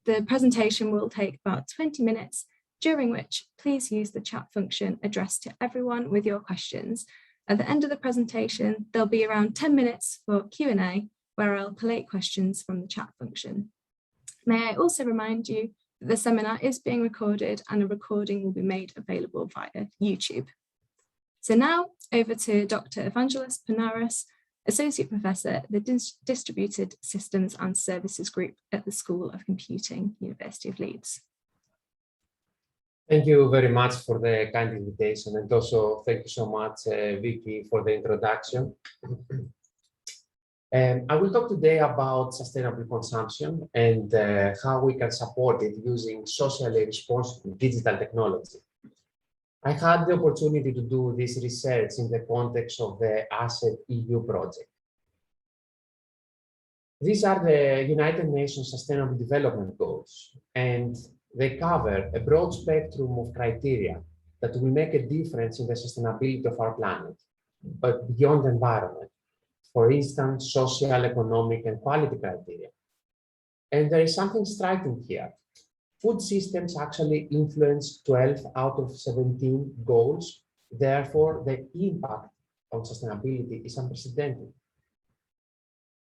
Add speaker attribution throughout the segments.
Speaker 1: The presentation will take about 20 minutes, during which please use the chat function addressed to everyone with your questions. At the end of the presentation, there'll be around 10 minutes for Q&A, where I'll collate questions from the chat function. May I also remind you that the seminar is being recorded and a recording will be made available via YouTube. So now over to Dr. Evangelos Pournaras, Associate Professor at the Distributed Systems and Services Group at the School of Computing, University of Leeds.
Speaker 2: Thank you very much for the kind invitation, and also thank you so much, Vicky, for the introduction. I will talk today about sustainable consumption and how we can support it using socially responsible digital technology. I had the opportunity to do this research in the context of the Asset EU project. These are the United Nations Sustainable Development Goals, and they cover a broad spectrum of criteria that will make a difference in the sustainability of our planet, but beyond the environment. For instance, social, economic, and quality criteria. And there is something striking here. Food systems actually influence 12 out of 17 goals. Therefore, the impact on sustainability is unprecedented.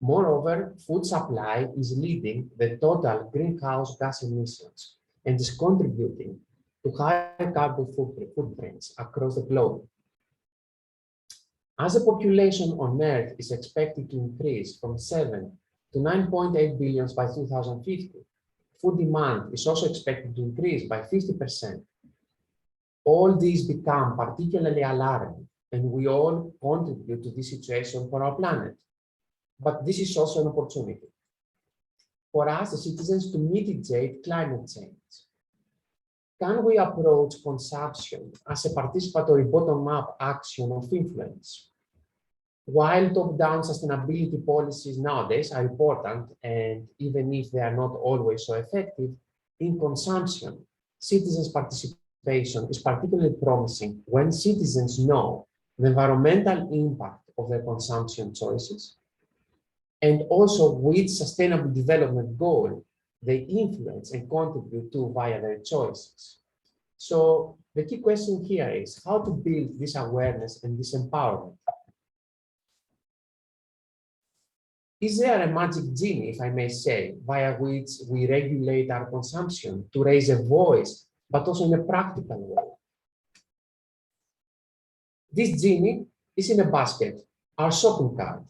Speaker 2: Moreover, food supply is leading the total greenhouse gas emissions and is contributing to higher carbon footprints across the globe. As the population on Earth is expected to increase from 7 to 9.8 billion by 2050, food demand is also expected to increase by 50%. All these become particularly alarming, and we all contribute to this situation for our planet. But this is also an opportunity for us as citizens to mitigate climate change. Can we approach consumption as a participatory bottom-up action of influence? While top-down sustainability policies nowadays are important, and even if they are not always so effective, in consumption, citizens' participation is particularly promising when citizens know the environmental impact of their consumption choices, and also which sustainable development goal they influence and contribute to via their choices. So the key question here is how to build this awareness and this empowerment. Is there a magic genie, if I may say, via which we regulate our consumption to raise a voice, but also in a practical way? This genie is in a basket, our shopping cart.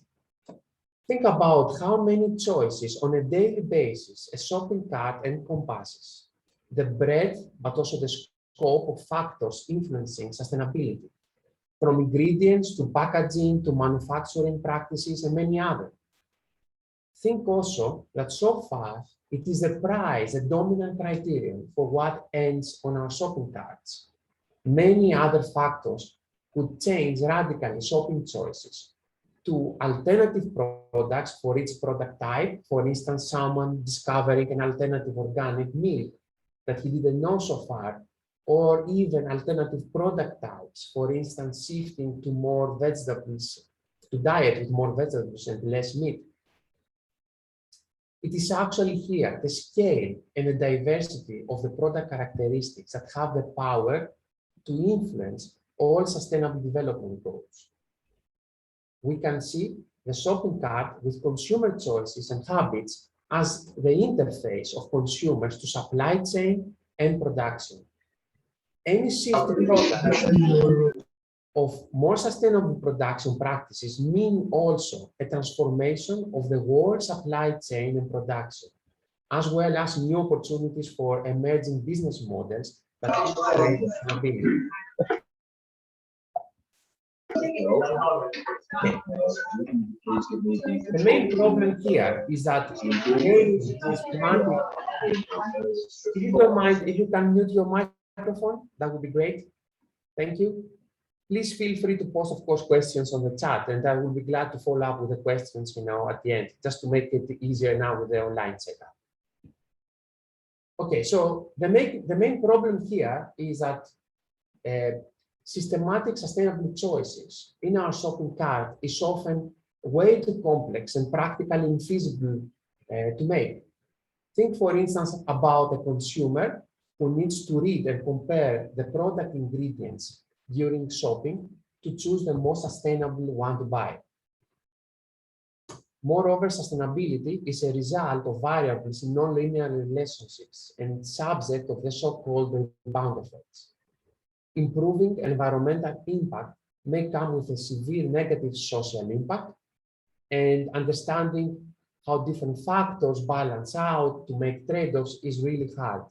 Speaker 2: Think about how many choices on a daily basis a shopping cart encompasses, the breadth, but also the scope of factors influencing sustainability, from ingredients to packaging to manufacturing practices and many others. Think also that so far it is the price, the dominant criterion for what ends on our shopping carts. Many other factors could change radically shopping choices to alternative products for each product type. For instance, someone discovering an alternative organic milk that he didn't know so far, or even alternative product types, for instance, shifting to more vegetables, to diet with more vegetables and less meat. It is actually here, the scale and the diversity of the product characteristics that have the power to influence all sustainable development goals. We can see the shopping cart with consumer choices and habits as the interface of consumers to supply chain and production. Any shift in products of more sustainable production practices mean also a transformation of the world supply chain and production, as well as new opportunities for emerging business models that integrate sustainability. The main problem here is that if you don't mind, if you can mute your microphone, that would be great. Thank you. Please feel free to post, of course, questions on the chat, and I will be glad to follow up with the questions, at the end, just to make it easier now with the online setup. Okay, so the main problem here is that systematic sustainable choices in our shopping cart is often way too complex and practically infeasible to make. Think, for instance, about a consumer who needs to read and compare the product ingredients during shopping to choose the most sustainable one to buy. Moreover, sustainability is a result of variables in nonlinear relationships and subject of the so-called rebound effects. Improving environmental impact may come with a severe negative social impact, and understanding how different factors balance out to make trade-offs is really hard.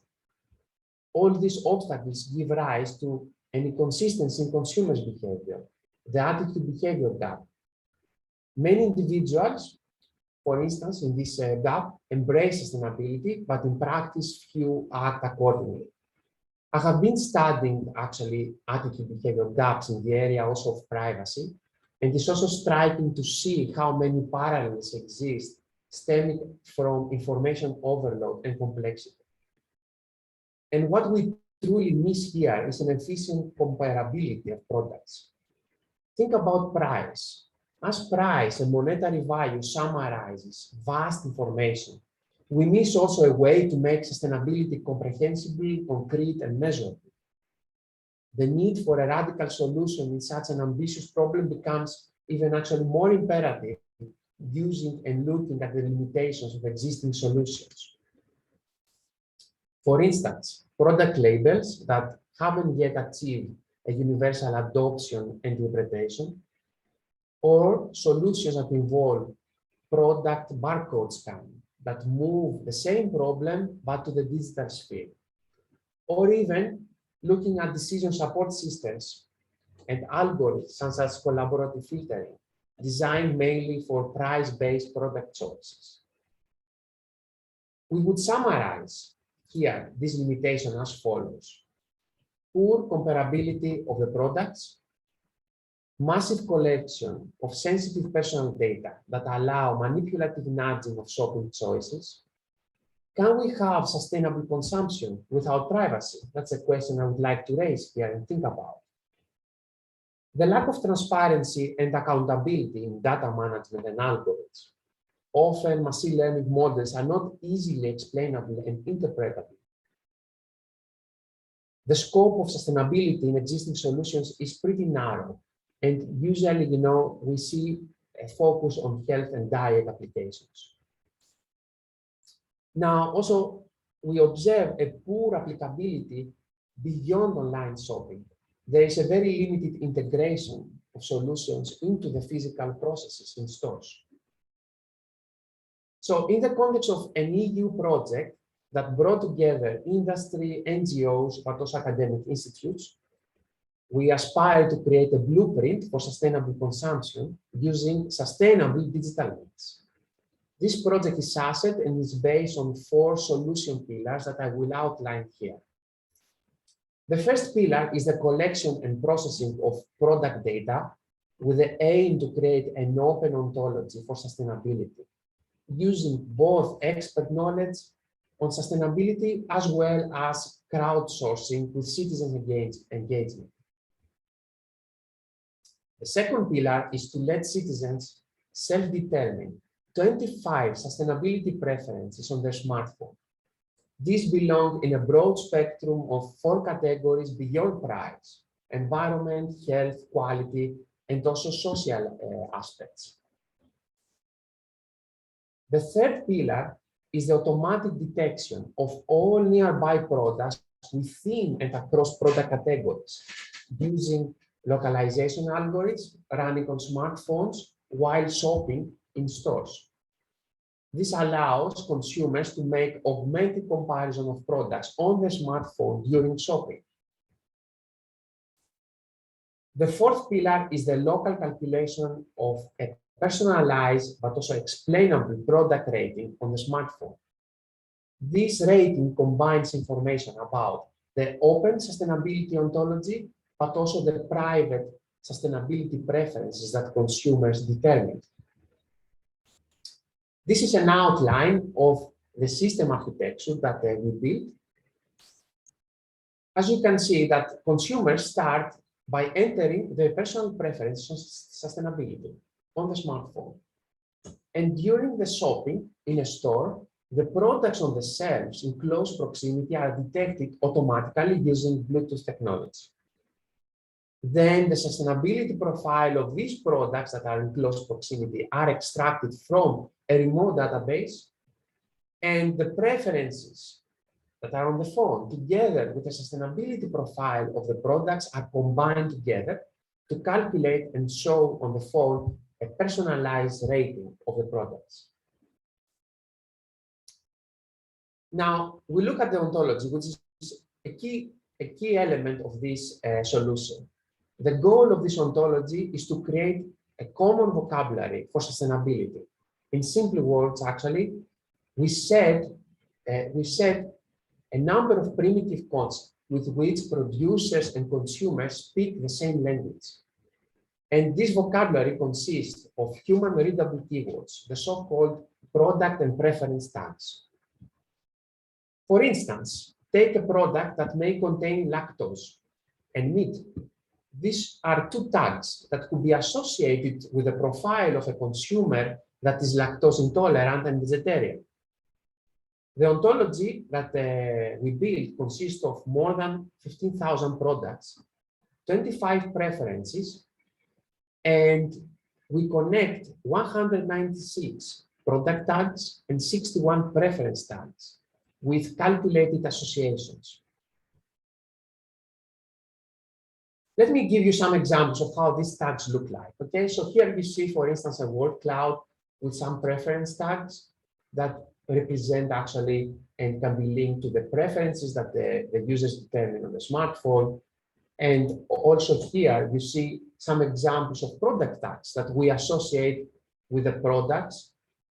Speaker 2: All these obstacles give rise to an inconsistency in consumers' behavior, the attitude-behavior gap. Many individuals, for instance, in this gap, embrace sustainability, but in practice, few act accordingly. I have been studying, actually, attitude-behavior gaps in the area also of privacy, and it's also striking to see how many parallels exist stemming from information overload and complexity. And what we truly miss here is an efficient comparability of products. Think about price. As price and monetary value summarizes vast information, we miss also a way to make sustainability comprehensible, concrete, and measurable. The need for a radical solution in such an ambitious problem becomes even actually more imperative using and looking at the limitations of existing solutions. For instance, product labels that haven't yet achieved a universal adoption and interpretation, or solutions that involve product barcode scanning that move the same problem but to the digital sphere, or even looking at decision support systems and algorithms such as collaborative filtering, designed mainly for price-based product choices. We would summarize here this limitation as follows: poor comparability of the products, massive collection of sensitive personal data that allow manipulative nudging of shopping choices. Can we have sustainable consumption without privacy? That's a question I would like to raise here and think about. The lack of transparency and accountability in data management and algorithms. Often, machine learning models are not easily explainable and interpretable. The scope of sustainability in existing solutions is pretty narrow, and usually, we see a focus on health and diet applications. Now, also, we observe a poor applicability beyond online shopping. There is a very limited integration of solutions into the physical processes in stores. So in the context of an EU project that brought together industry, NGOs, but also academic institutes, we aspire to create a blueprint for sustainable consumption using sustainable digital means. This project is asset and is based on 4 solution pillars that I will outline here. The first pillar is the collection and processing of product data with the aim to create an open ontology for sustainability, using both expert knowledge on sustainability as well as crowdsourcing with citizens engagement. The second pillar is to let citizens self-determine 25 sustainability preferences on their smartphone. These belong in a broad spectrum of 4 categories beyond price: environment, health, quality, and also social aspects. The third pillar is the automatic detection of all nearby products within and across product categories, using localization algorithms running on smartphones while shopping in stores. This allows consumers to make augmented comparison of products on their smartphone during shopping. The fourth pillar is the local calculation of a personalized but also explainable product rating on the smartphone. This rating combines information about the open sustainability ontology, but also the private sustainability preferences that consumers determine. This is an outline of the system architecture that we built. As you can see, that consumers start by entering their personal preferences on sustainability on the smartphone. And during the shopping in a store, the products on the shelves in close proximity are detected automatically using Bluetooth technology. Then the sustainability profile of these products that are in close proximity are extracted from a remote database, and the preferences that are on the phone, together with the sustainability profile of the products, are combined together to calculate and show on the phone a personalized rating of the products. Now, we look at the ontology, which is a key element of this solution. The goal of this ontology is to create a common vocabulary for sustainability. In simple words, actually, we set a number of primitive concepts with which producers and consumers speak the same language. And this vocabulary consists of human readable keywords, the so-called product and preference tags. For instance, take a product that may contain lactose and meat. These are two tags that could be associated with the profile of a consumer that is lactose intolerant and vegetarian. The ontology that we built consists of more than 15,000 products, 25 preferences, and we connect 196 product tags and 61 preference tags with calculated associations. Let me give you some examples of how these tags look like. Okay, so here you see, for instance, a word cloud with some preference tags that represent actually and can be linked to the preferences that the users determine on the smartphone. And also here you see some examples of product tags that we associate with the products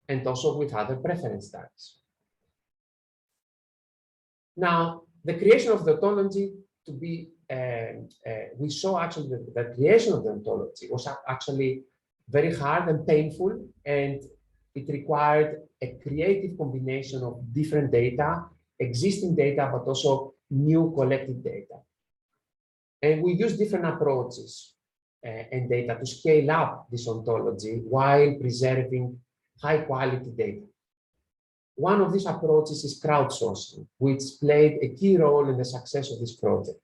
Speaker 2: and also with other preference tags. Now, the creation of the ontology to be, we saw actually the creation of the ontology was actually very hard and painful, and it required a creative combination of different data, existing data, but also new collected data. And we use different approaches and data to scale up this ontology while preserving high quality data. One of these approaches is crowdsourcing, which played a key role in the success of this project.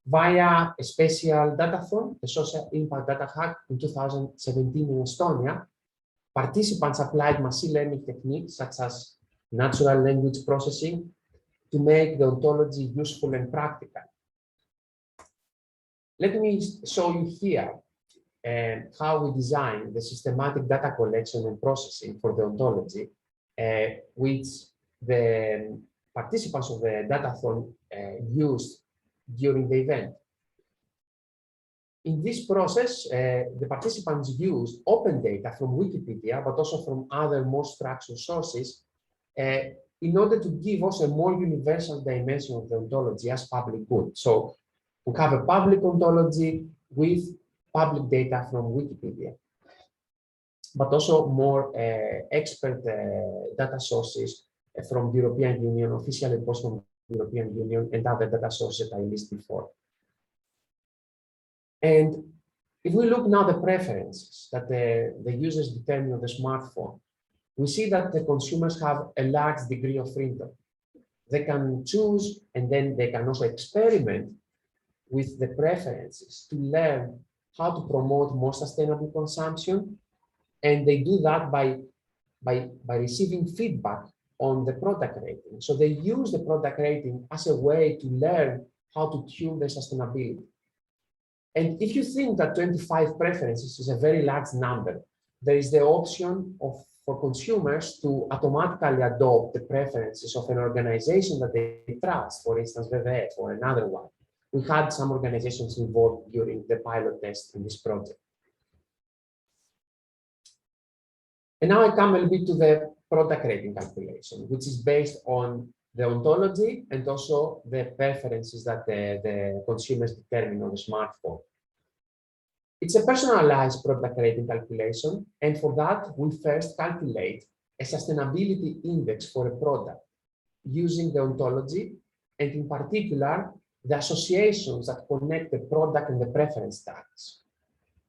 Speaker 2: Via a special datathon, the Social Impact Data Hack in 2017 in Estonia, participants applied machine learning techniques such as natural language processing to make the ontology useful and practical. Let me show you here how we design the systematic data collection and processing for the ontology, which the participants of the datathon used during the event. In this process, the participants used open data from Wikipedia, but also from other more structured sources, in order to give us a more universal dimension of the ontology as public good. So we have a public ontology with public data from Wikipedia, but also more expert data sources from the European Union, official reports from the European Union, and other data sources I listed before. And if we look now at the preferences that the users determine on the smartphone, we see that the consumers have a large degree of freedom. They can choose, and then they can also experiment with the preferences to learn how to promote more sustainable consumption. And they do that by receiving feedback on the product rating. So they use the product rating as a way to learn how to tune their sustainability. And if you think that 25 preferences is a very large number, there is the option for consumers to automatically adopt the preferences of an organization that they trust, for instance, WWF or another one. We had some organizations involved during the pilot test in this project. And now I come a little bit to the product rating calculation, which is based on the ontology and also the preferences that the consumers determine on the smartphone. It's a personalized product rating calculation, and for that, we first calculate a sustainability index for a product using the ontology, and in particular, the associations that connect the product and the preference tags.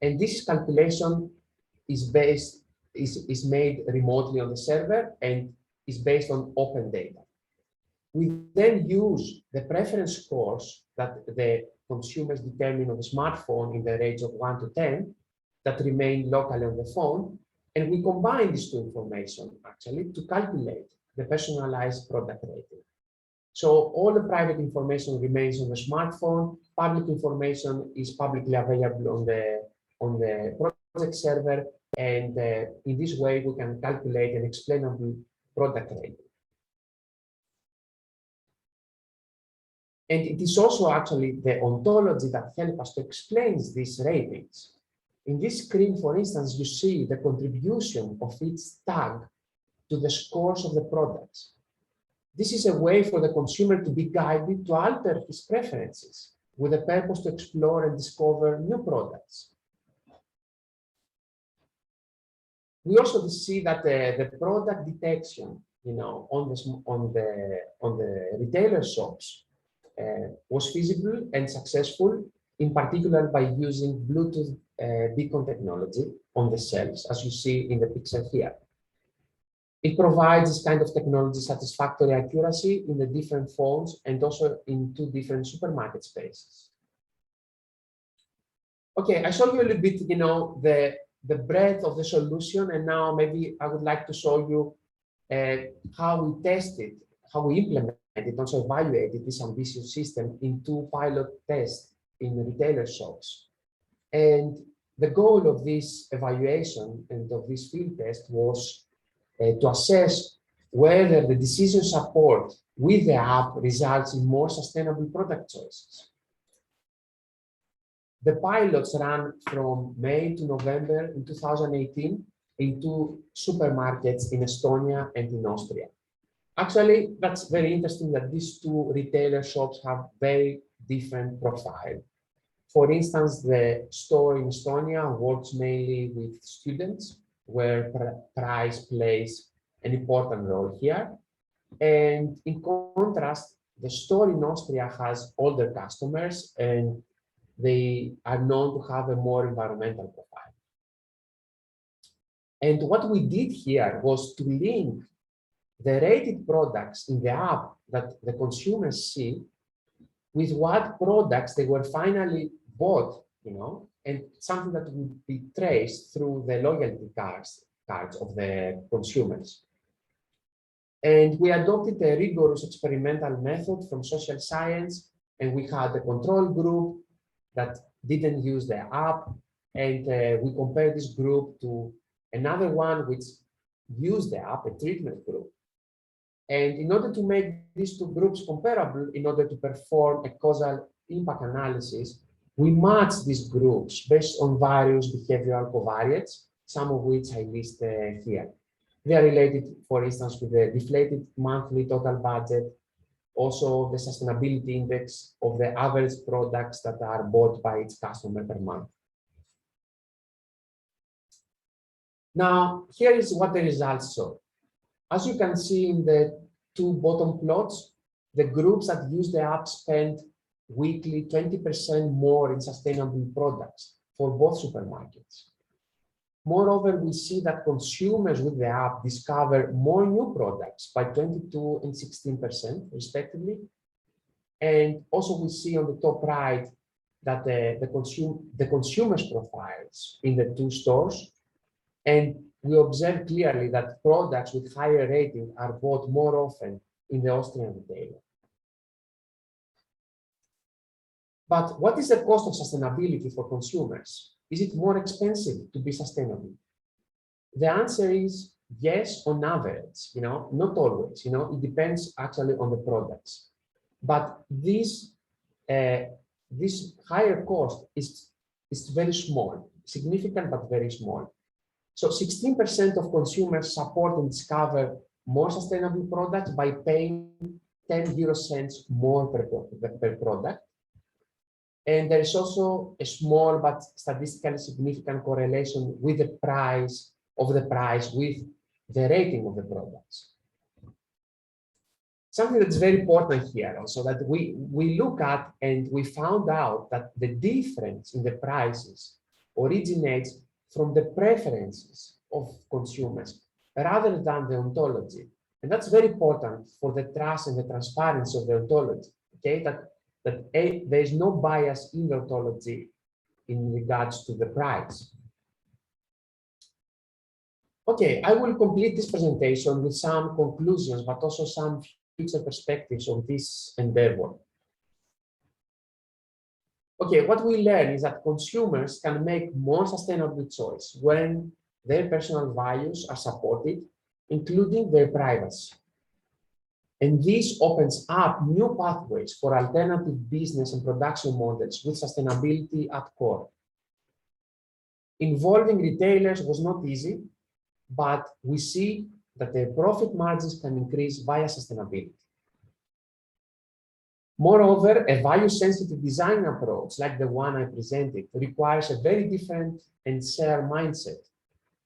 Speaker 2: And this calculation is made remotely on the server, and is based on open data. We then use the preference scores that the consumers determine on the smartphone in the range of 1 to 10 that remain locally on the phone, and we combine these two information actually to calculate the personalized product rating. So all the private information remains on the smartphone, public information is publicly available on the project server, and in this way we can calculate an explainable product rating. And it is also actually the ontology that helps us to explain these ratings. In this screen, for instance, you see the contribution of each tag to the scores of the products. This is a way for the consumer to be guided to alter his preferences with the purpose to explore and discover new products. We also see that the product detection, on the retailer shops was feasible and successful, in particular by using Bluetooth beacon technology on the shelves, as you see in the picture here. It provides this kind of technology satisfactory accuracy in the different phones and also in 2 different supermarket spaces. Okay, I showed you a little bit, the breadth of the solution, and now maybe I would like to show you how we tested, how we implemented, also evaluated this ambitious system in 2 pilot tests in retailer shops. And the goal of this evaluation and of this field test was to assess whether the decision support with the app results in more sustainable product choices. The pilots ran from May to November in 2018 in 2 supermarkets in Estonia and in Austria. Actually, that's very interesting that these 2 retailer shops have very different profile. For instance, the store in Estonia works mainly with students, where price plays an important role here. And in contrast, the store in Austria has older customers, and they are known to have a more environmental profile. And what we did here was to link the rated products in the app that the consumers see with what products they were finally bought, and something that would be traced through the loyalty cards of the consumers. And we adopted a rigorous experimental method from social science, and we had a control group that didn't use the app, and we compared this group to another one which used the app, a treatment group. And in order to make these 2 groups comparable, in order to perform a causal impact analysis, we matched these groups based on various behavioral covariates, some of which I list here. They are related, for instance, with the deflated monthly total budget, also the sustainability index of the average products that are bought by each customer per month. Now, here is what the results show. As you can see in the 2 bottom plots, the groups that use the app spend weekly 20% more in sustainable products for both supermarkets. Moreover, we see that consumers with the app discover more new products by 22 and 16% respectively. And also we see on the top right that the consumers' profiles in the 2 stores, and we observe clearly that products with higher rating are bought more often in the Austrian retailer. But what is the cost of sustainability for consumers? Is it more expensive to be sustainable? The answer is yes, on average, not always, it depends actually on the products. But this higher cost is very small, significant, but very small. So 16% of consumers support and discover more sustainable products by paying 10 euro cents more per product. And there is also a small but statistically significant correlation with the price with the rating of the products. Something that's very important here also that we look at, and we found out that the difference in the prices originates from the preferences of consumers rather than the ontology. And that's very important for the trust and the transparency of the ontology, okay? There is no bias in the ontology in regards to the price. Okay, I will complete this presentation with some conclusions, but also some future perspectives of this endeavor. Okay, what we learn is that consumers can make more sustainable choice when their personal values are supported, including their privacy. And this opens up new pathways for alternative business and production models with sustainability at core. Involving retailers was not easy, but we see that their profit margins can increase via sustainability. Moreover, a value-sensitive design approach like the one I presented requires a very different and shared mindset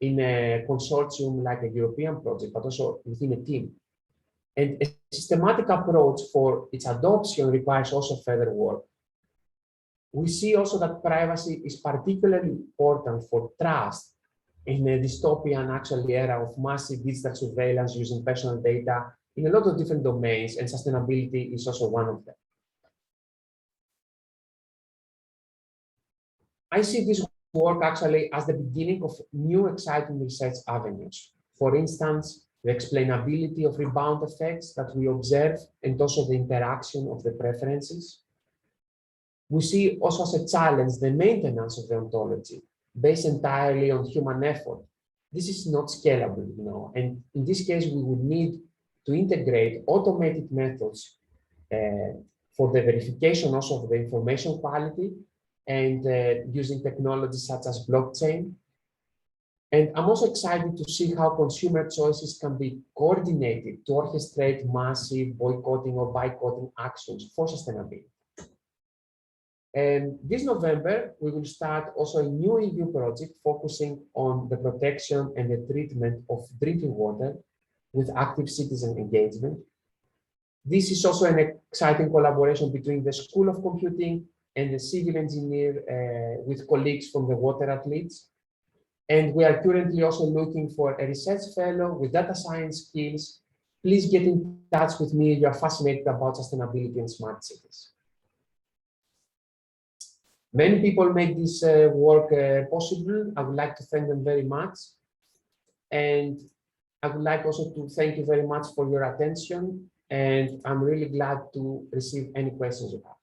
Speaker 2: in a consortium like a European project, but also within a team. And a systematic approach for its adoption requires also further work. We see also that privacy is particularly important for trust in a dystopian actually era of massive digital surveillance using personal data in a lot of different domains, and sustainability is also one of them. I see this work actually as the beginning of new exciting research avenues. For instance, the explainability of rebound effects that we observe, and also the interaction of the preferences. We see also as a challenge the maintenance of the ontology based entirely on human effort. This is not scalable, and in this case, we would need to integrate automated methods for the verification also of the information quality, and using technologies such as blockchain. And I'm also excited to see how consumer choices can be coordinated to orchestrate massive boycotting or boycotting actions for sustainability. And this November, we will start also a new EU project focusing on the protection and the treatment of drinking water with active citizen engagement. This is also an exciting collaboration between the School of Computing and the civil engineer with colleagues from the water at Leeds. And we are currently also looking for a research fellow with data science skills. Please get in touch with me if you are fascinated about sustainability and smart cities. Many people make this work possible. I would like to thank them very much. And I would like also to thank you very much for your attention. And I'm really glad to receive any questions you have.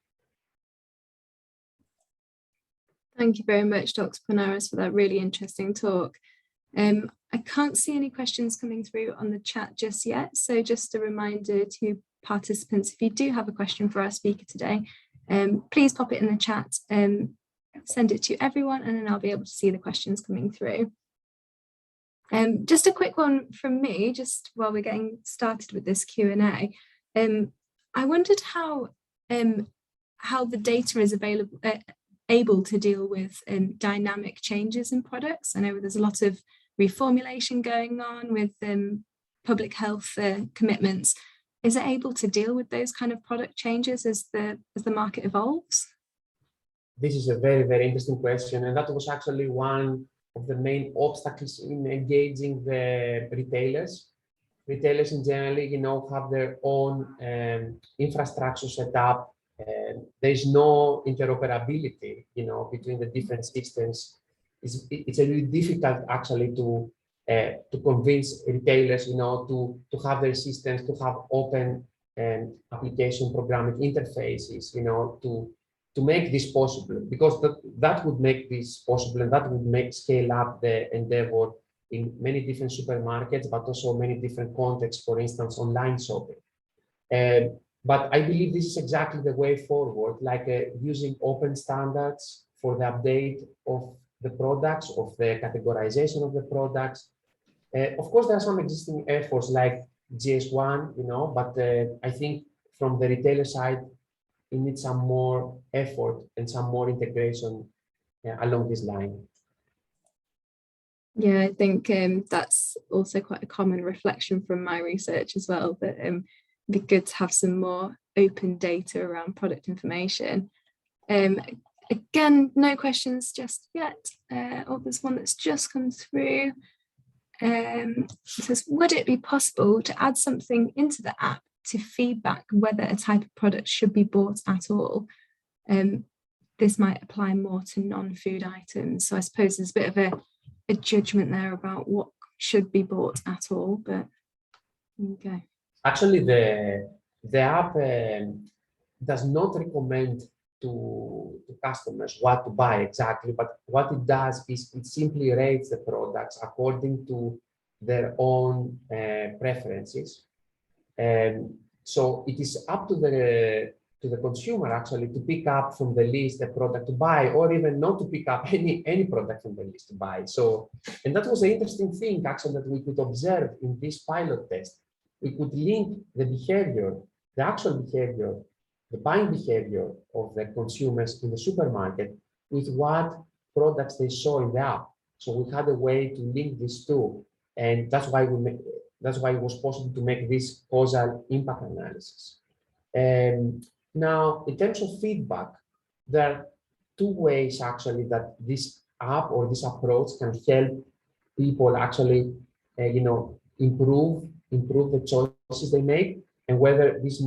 Speaker 1: Thank you very much, Dr. Pournaras, for that really interesting talk. I can't see any questions coming through on the chat just yet. So just a reminder to participants, if you do have a question for our speaker today, please pop it in the chat, send it to everyone, and then I'll be able to see the questions coming through. Just a quick one from me, just while we're getting started with this Q&A. I wondered how the data is able to deal with dynamic changes in products. I know there's a lot of reformulation going on with public health commitments. Is it able to deal with those kind of product changes as the market evolves?
Speaker 2: This is a very, very interesting question. And that was actually one of the main obstacles in engaging the retailers. Retailers in general, have their own infrastructure set up. There is no interoperability, between the different systems. It's a really difficult actually to convince retailers, to have their systems, to have open application programming interfaces, to make this possible, because that would make this possible, and that would scale up the endeavor in many different supermarkets, but also many different contexts, for instance, online shopping. But I believe this is exactly the way forward, like using open standards for the update of the products, of the categorization of the products. Of course, there are some existing efforts like GS1, but I think from the retailer side, it needs some more effort and some more integration along this line.
Speaker 1: Yeah, I think that's also quite a common reflection from my research as well, that it'd be good to have some more open data around product information. Again, no questions just yet. Oh, there's one that's just come through. It says, would it be possible to add something into the app to feedback whether a type of product should be bought at all? This might apply more to non-food items. So I suppose there's a bit of a judgment there about what should be bought at all, but there you go.
Speaker 2: Actually, the app does not recommend to customers what to buy exactly, but what it does is it simply rates the products according to their own preferences. And so it is up to the consumer actually to pick up from the list a product to buy, or even not to pick up any product from the list to buy. So, and that was an interesting thing actually that we could observe in this pilot test. We could link the behavior, the actual behavior, the buying behavior of the consumers in the supermarket with what products they saw in the app. So we had a way to link these two, and that's why it was possible to make this causal impact analysis. Now, in terms of feedback, there are two ways actually that this app or this approach can help people actually, improve the choices they make, and whether this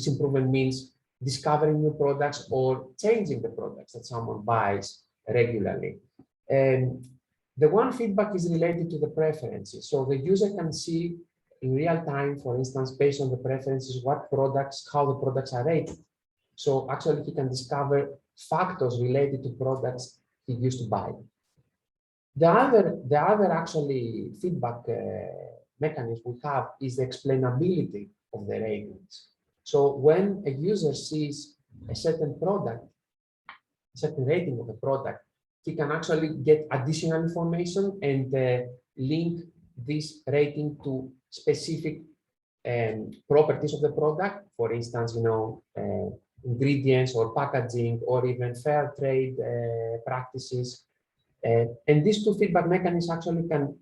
Speaker 2: improvement means discovering new products or changing the products that someone buys regularly. And the one feedback is related to the preferences. So the user can see in real time, for instance, based on the preferences, how the products are rated. So actually he can discover factors related to products he used to buy. The other actually feedback mechanism we have is the explainability of the ratings. So when a user sees a certain product, a certain rating of a product, he can actually get additional information and link this rating to specific properties of the product. For instance, ingredients or packaging or even fair trade practices. And these two feedback mechanisms actually can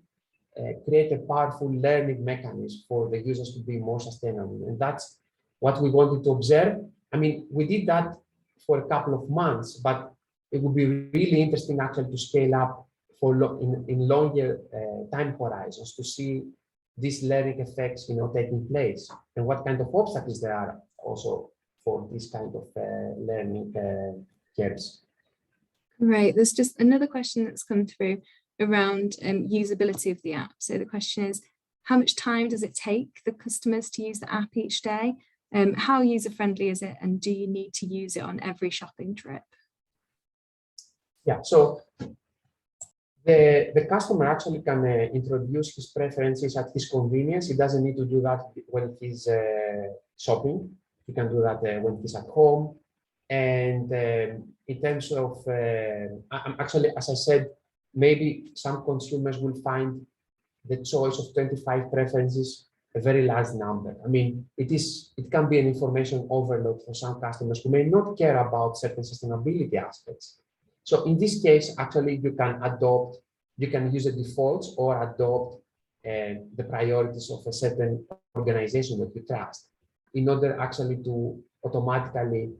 Speaker 2: create a powerful learning mechanism for the users to be more sustainable. And that's what we wanted to observe. I mean, we did that for a couple of months, but it would be really interesting actually to scale up in longer time horizons to see these learning effects, taking place, and what kind of obstacles there are also for this kind of learning curves.
Speaker 1: Right, there's just another question that's come through around usability of the app. So the question is, how much time does it take the customers to use the app each day? How user-friendly is it, and do you need to use it on every shopping trip?
Speaker 2: Yeah, so the customer actually can introduce his preferences at his convenience. He doesn't need to do that when he's shopping. He can do that when he's at home. And in terms of, actually, as I said, maybe some consumers will find the choice of 25 preferences a very large number. I mean, it can be an information overload for some customers who may not care about certain sustainability aspects. So in this case, actually, you can use the defaults or adopt the priorities of a certain organization that you trust in order actually to automatically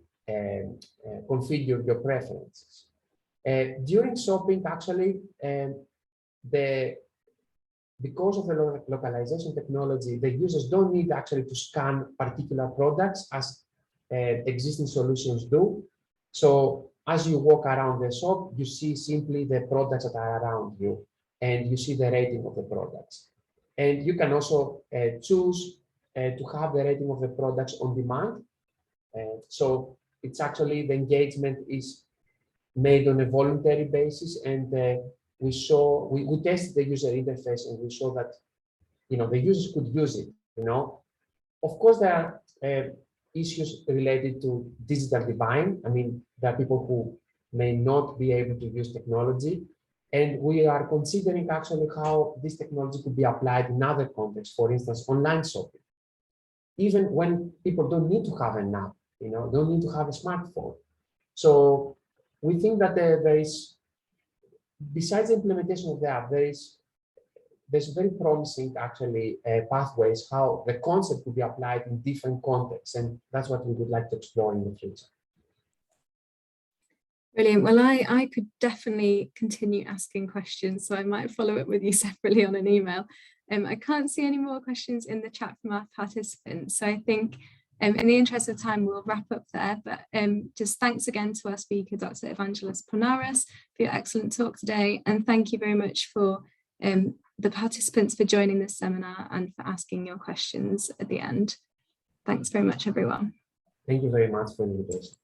Speaker 2: configure your preferences. During shopping, actually, because of the localization technology, the users don't need actually to scan particular products as existing solutions do. So as you walk around the shop, you see simply the products that are around you, and you see the rating of the products. And you can also choose to have the rating of the products on demand. So it's actually, the engagement is made on a voluntary basis, and we tested the user interface, and we saw that the users could use it. Of course, there are issues related to digital divide. I mean, there are people who may not be able to use technology, and we are considering actually how this technology could be applied in other contexts. For instance, online shopping, even when people don't need to have an app, don't need to have a smartphone. So we think that there is, besides the implementation of the app, there's very promising actually pathways how the concept could be applied in different contexts, and that's what we would like to explore in the future.
Speaker 1: Brilliant. Well, I could definitely continue asking questions, so I might follow up with you separately on an email. I can't see any more questions in the chat from our participants, so I think in the interest of time, we'll wrap up there. But just thanks again to our speaker, Dr. Evangelos Pournaras, for your excellent talk today, and thank you very much for the participants for joining this seminar and for asking your questions at the end. Thanks very much, everyone.
Speaker 2: Thank you very much for the invitation.